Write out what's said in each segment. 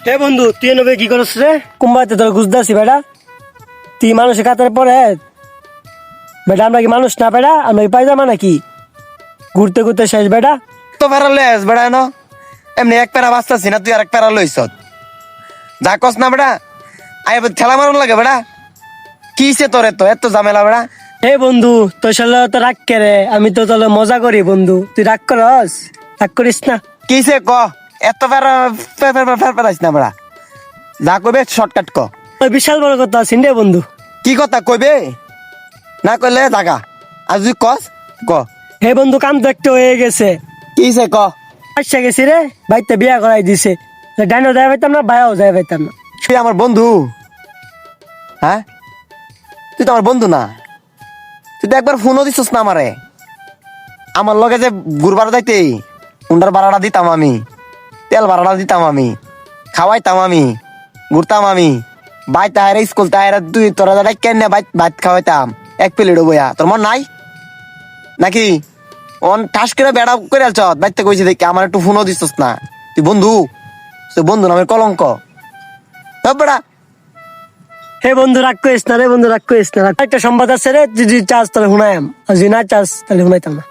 হে বন্ধু তুই নবে কি করছ রে? কুম্বাতে তোর গুজদাসি বেটা, তুই মানুষের কাতারে পড়ে বেটা। আমরা কি মানুষ না বেটা? আমরা কি পায়জামা নাকি? ঘুরতে ঘুরতে শেষ বেটা। তো প্যারা লই আস বেড়া ন এমনি এক প্যারা বাঁচতাছি না, তুই আর এক প্যারা লইছ যা কস না বেড়া। আই ঠেলা মারুন লাগে বেড়া। কিসে তোর এত ঝামেলা বেড়া? হে বন্ধু তোর সাথে তো রাগ করে, আমি তো তোর মজা করি বন্ধু, তুই রাগ করস? রাগ করিস না। কিসে ক এত প্যারা প্যারাইস না বেড়া। যা কইবে শর্টকাট ক। ওই বিশাল বড় কথা আছিস রে বন্ধু। কি কথা কইবে? না কইলে জাগা আর তুই কস ক। হে বন্ধু কাম তো একটা হয়ে গেছে। কিসে ক। আসছে গেছি রে, ভাইতে বিয়া করাই দিছে। ডাইনও যায় পাইতাম না, ভাইও যায় পাইতাম না। তুই আমার বন্ধু? হ্যাঁ তুই তো আমার বন্ধু না। তুই তো একবার ফোনও দিছিস না আমারে। আমার লগে যে ঘুরবার যাইতে উন্ডার ভাড়াটা দিতাম আমি, তেল ভাড়াটা দিতাম আমি, খাওয়াইতাম আমি, ঘুরতাম আমি, ভাই তাহারে স্কুল তাহারে তুই তোরা দাদা কেন ভাত খাওয়াইতাম এক প্লেটও বইয়া। তোর মন নাই নাকি? অন ঠাস করে বেড়া করে আলছ বাইতে কইছি দেখি আমার একটু ফোনও দিছিস না। তুই বন্ধু? তুই বন্ধু নামের কলঙ্ক বেড়া। হে বন্ধু রাগ করিস না রে, বন্ধু রাগ করিস না। একটা সম্বাদ আছে রে, যদি চাস তাহলে শুনাইম, আর যদি না চাস তাহলে শুনাইতাম না।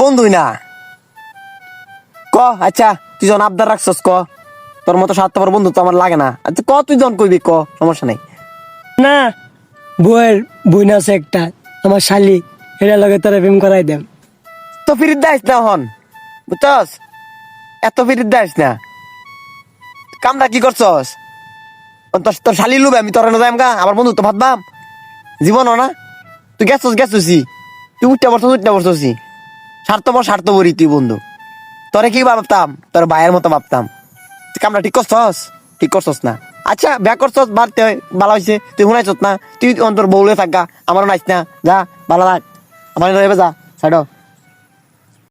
বন্ধুই না ক। আচ্ছা তুই যখন আবদার রাখছস ক। তোর মতো স্বার্থপর বন্ধু তো আমার লাগে না। আচ্ছা ক তুই যখন কইবি ক, সমস্যা নাই। না বউয়ের বোন আছে একটা, আমার শালি, এটা লগে তারা প্রেম করাই দেম। তো ফিরিত দাইস না হন, বুঝছস? এত ফিরিত দাইস না। কামটা কি করছস? তোর শালি লুবে আমি তোর যাইম গা আমার বন্ধু তো ভাববাম জীবন না। তুই গেছছি তুই উঠতে বসছি স্বার্থপরই তুই বন্ধু। তোরে কি ভাবতাম? তোর ভাইয়ের মতো ভাবতাম। তুই কামটা ঠিক করছস? ঠিক করছস না। আচ্ছা ব্যাক করছস বাড়তে হয় ভালো হয়েছে। তুই শুনাইছস না, তুই অন্তর বউলে থাকা আমারও নাইস না। যা ভালো লাগ আমার যা ছাড়ো।